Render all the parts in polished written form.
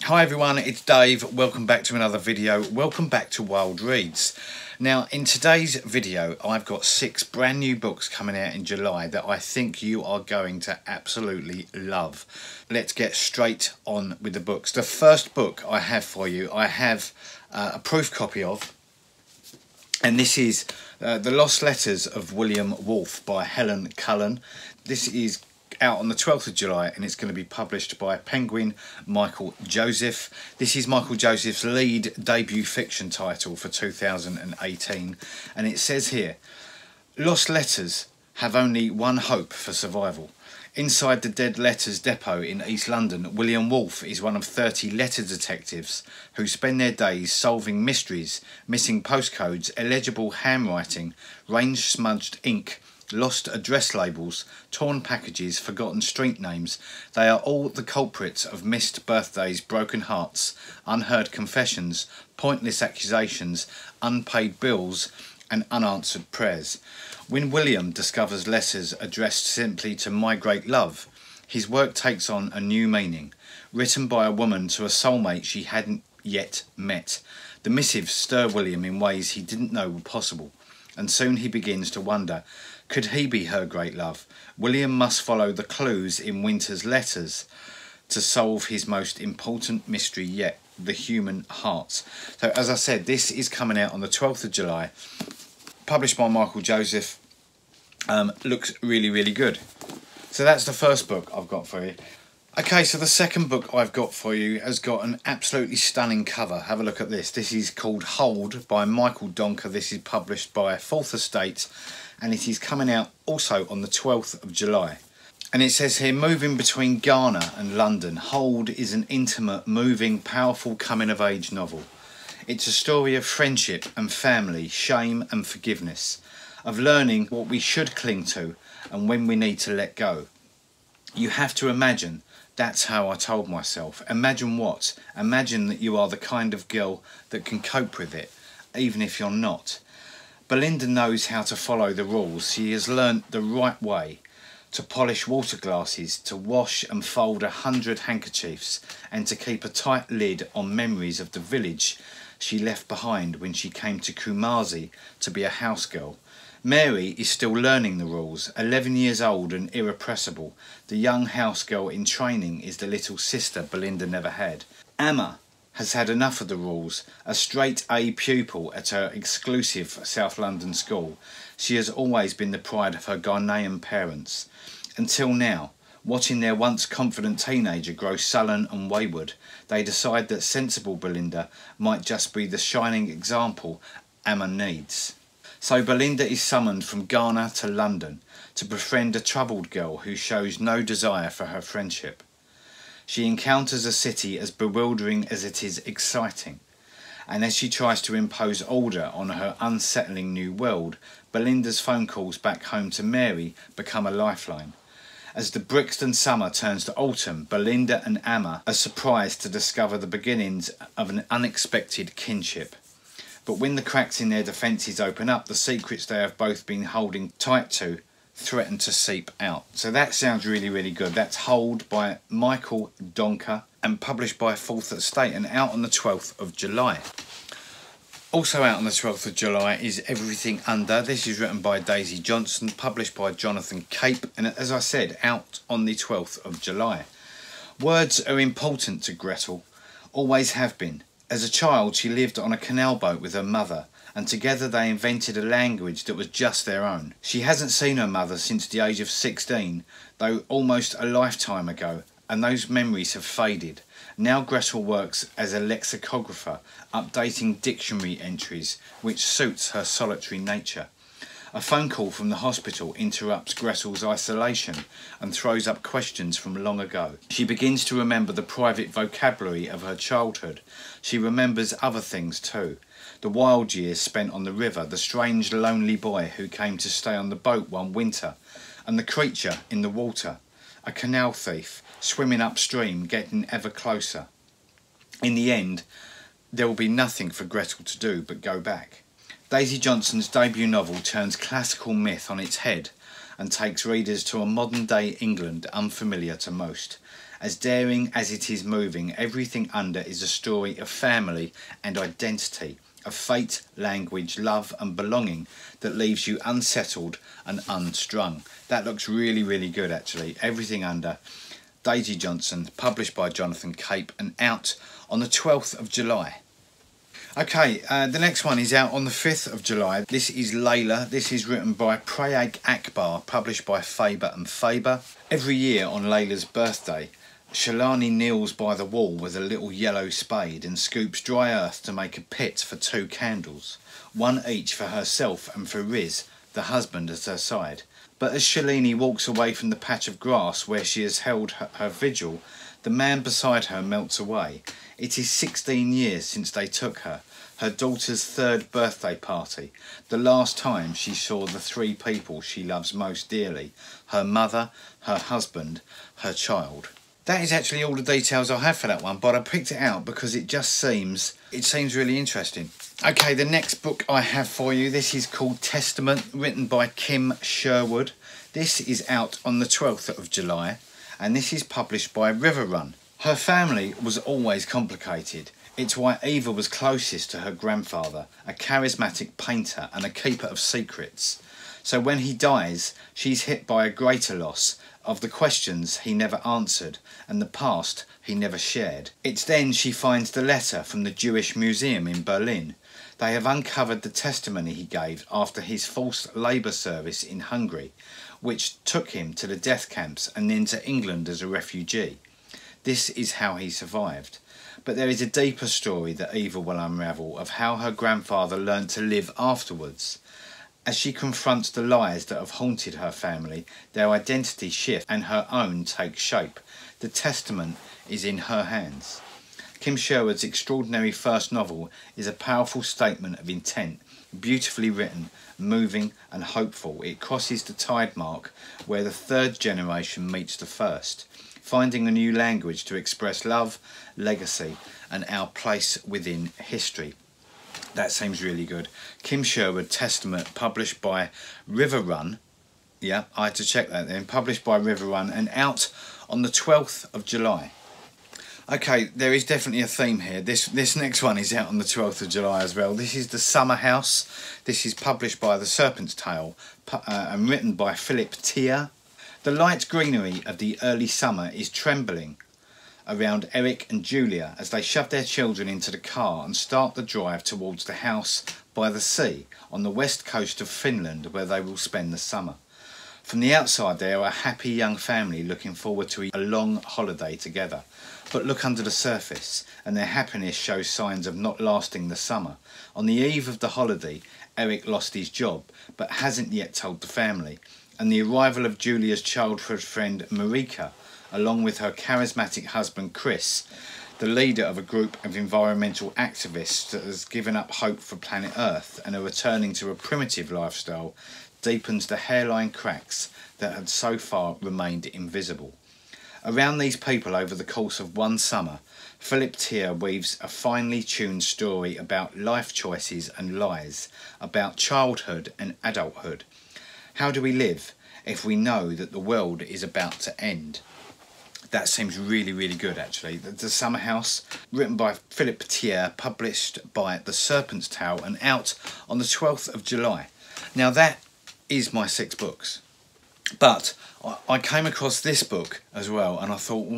Hi everyone, it's Dave. Welcome back to another video. Welcome back to Wilde Reads. Now in today's video I've got 6 brand new books coming out in July that I think you are going to absolutely love. Let's get straight on with the books. The first book I have for you, I have a proof copy of, and this is The Lost Letters of William Woolf by Helen Cullen. This is out on the 12th of July and it's going to be published by Penguin Michael Joseph. This is Michael Joseph's lead debut fiction title for 2018, and it says here, Lost Letters have only one hope for survival. Inside the Dead Letters depot in East London, William Woolf is one of 30 letter detectives who spend their days solving mysteries, missing postcodes, illegible handwriting, range-smudged ink, lost address labels, torn packages, forgotten street names. They are all the culprits of missed birthdays, broken hearts, unheard confessions, pointless accusations, unpaid bills and unanswered prayers. When William discovers letters addressed simply to my great love, his work takes on a new meaning. Written by a woman to a soulmate she hadn't yet met, the missives stir William in ways he didn't know were possible, and soon he begins to wonder, could he be her great love? William must follow the clues in Winter's letters to solve his most important mystery yet, the human heart. So as I said, this is coming out on the 12th of July, published by Michael Joseph. Looks really good. So that's the first book I've got for you. Okay, so the second book I've got for you has got an absolutely stunning cover. Have a look at this. This is called Hold by Michael Donker. This is published by Fourth Estate, and it is coming out also on the 12th of July. And it says here, moving between Ghana and London, Hold is an intimate, moving, powerful coming-of-age novel. It's a story of friendship and family, shame and forgiveness, of learning what we should cling to and when we need to let go. You have to imagine. That's how I told myself. Imagine what? Imagine that you are the kind of girl that can cope with it, even if you're not. Belinda knows how to follow the rules. She has learnt the right way to polish water glasses, to wash and fold 100 handkerchiefs, and to keep a tight lid on memories of the village she left behind when she came to Kumasi to be a house girl. Mary is still learning the rules, 11 years old and irrepressible. The young house girl in training is the little sister Belinda never had. Amma has had enough of the rules. A straight A pupil at her exclusive South London school, she has always been the pride of her Ghanaian parents. Until now, watching their once confident teenager grow sullen and wayward, they decide that sensible Belinda might just be the shining example Amma needs. So Belinda is summoned from Ghana to London to befriend a troubled girl who shows no desire for her friendship. She encounters a city as bewildering as it is exciting, and as she tries to impose order on her unsettling new world, Belinda's phone calls back home to Mary become a lifeline. As the Brixton summer turns to autumn, Belinda and Amma are surprised to discover the beginnings of an unexpected kinship. But when the cracks in their defences open up, the secrets they have both been holding tight to threaten to seep out. So that sounds really good. That's Hold by Michael Donker and published by Fourth Estate and out on the 12th of July. Also out on the 12th of July is Everything Under. This is written by Daisy Johnson, published by Jonathan Cape, and as I said, out on the 12th of July. Words are important to Gretel, always have been. As a child, she lived on a canal boat with her mother, and together they invented a language that was just their own. She hasn't seen her mother since the age of 16, though almost a lifetime ago, and those memories have faded. Now Gretel works as a lexicographer, updating dictionary entries, which suits her solitary nature. A phone call from the hospital interrupts Gretel's isolation and throws up questions from long ago. She begins to remember the private vocabulary of her childhood. She remembers other things too. The wild years spent on the river, the strange lonely boy who came to stay on the boat one winter, and the creature in the water, a canal thief, swimming upstream, getting ever closer. In the end, there will be nothing for Gretel to do but go back. Daisy Johnson's debut novel turns classical myth on its head and takes readers to a modern-day England unfamiliar to most. As daring as it is moving, everything under is a story of family and identity, of fate, language, love and belonging that leaves you unsettled and unstrung. That looks really, really good actually. Everything Under, Daisy Johnson, published by Jonathan Cape and out on the 12th of July. Okay, the next one is out on the 5th of July. This is Lila. This is written by Prayag Akbar, published by Faber and Faber. Every year on Layla's birthday, Shalani kneels by the wall with a little yellow spade and scoops dry earth to make a pit for 2 candles, one each for herself and for Riz, the husband, at her side. But as Shalini walks away from the patch of grass where she has held her vigil, the man beside her melts away. It is 16 years since they took her daughter's 3rd birthday party, the last time she saw the 3 people she loves most dearly, her mother, her husband, her child. That is actually all the details I have for that one, but I picked it out because it seems really interesting. Okay, the next book I have for you, this is called Testament, written by Kim Sherwood. This is out on the 12th of July, and this is published by River Run. Her family was always complicated. It's why Eva was closest to her grandfather, a charismatic painter and a keeper of secrets. So when he dies, she's hit by a greater loss of the questions he never answered and the past he never shared. It's then she finds the letter from the Jewish Museum in Berlin. They have uncovered the testimony he gave after his forced labour service in Hungary, which took him to the death camps and then to England as a refugee. This is how he survived. But there is a deeper story that Eva will unravel of how her grandfather learned to live afterwards. As she confronts the lies that have haunted her family, their identity shifts and her own takes shape. The testament is in her hands. Kim Sherwood's extraordinary first novel is a powerful statement of intent, beautifully written, moving and hopeful. It crosses the tide mark where the 3rd generation meets the 1st, finding a new language to express love, legacy and our place within history. That seems really good. Kim Sherwood, Testament, published by River Run. Yeah, I had to check that then. Published by River Run and out on the 12th of July. Okay, there is definitely a theme here. This next one is out on the 12th of July as well. This is The Summer House. This is published by The Serpent's Tail and written by Philip Thier. The light greenery of the early summer is trembling around Eric and Julia as they shove their children into the car and start the drive towards the house by the sea on the west coast of Finland, where they will spend the summer. From the outside they are a happy young family looking forward to a long holiday together. But look under the surface and their happiness shows signs of not lasting the summer. On the eve of the holiday, Eric lost his job but hasn't yet told the family, and the arrival of Julia's childhood friend Marika, along with her charismatic husband Chris, the leader of a group of environmental activists that has given up hope for planet Earth and are returning to a primitive lifestyle, deepens the hairline cracks that had so far remained invisible. Around these people over the course of one summer, Philip Thier weaves a finely tuned story about life choices and lies, about childhood and adulthood. How do we live if we know that the world is about to end? That seems really, really good actually. The Summer House, written by Philip Thier, published by The Serpent's Tail and out on the 12th of July. Now that is my 6 books. But I came across this book as well and I thought,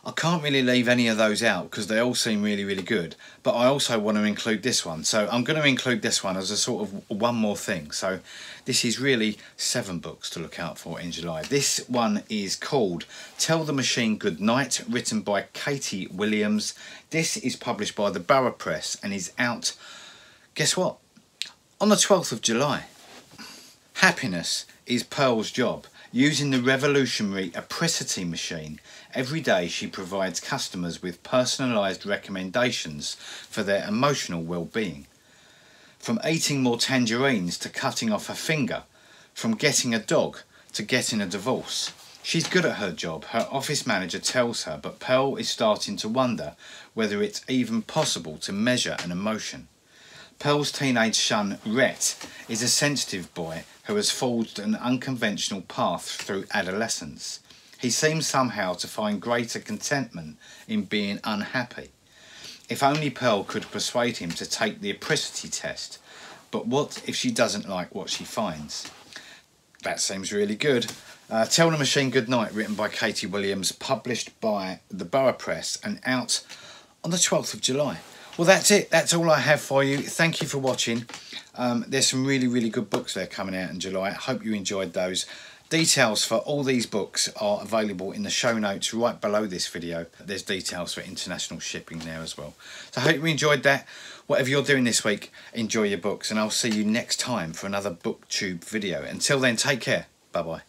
I can't really leave any of those out because they all seem really, really good. But I also want to include this one. So I'm going to include this one as a sort of one more thing. So this is really 7 books to look out for in July. This one is called Tell the Machine Goodnight, written by Katie Williams. This is published by the Borough Press and is out, guess what, on the 12th of July. Happiness is Pearl's job. Using the revolutionary Apricity machine, every day she provides customers with personalised recommendations for their emotional well-being. From eating more tangerines to cutting off a finger, from getting a dog to getting a divorce. She's good at her job, her office manager tells her, but Pearl is starting to wonder whether it's even possible to measure an emotion. Pearl's teenage son, Rhett, is a sensitive boy who has forged an unconventional path through adolescence. He seems somehow to find greater contentment in being unhappy. If only Pearl could persuade him to take the apricity test. But what if she doesn't like what she finds? That seems really good. Tell the Machine Goodnight, written by Katie Williams, published by the Borough Press and out on the 12th of July. Well, that's it. That's all I have for you. Thank you for watching. There's some really good books there coming out in July. I hope you enjoyed those. Details for all these books are available in the show notes right below this video. There's details for international shipping there as well. So I hope you enjoyed that. Whatever you're doing this week, enjoy your books, and I'll see you next time for another BookTube video. Until then, take care. Bye-bye.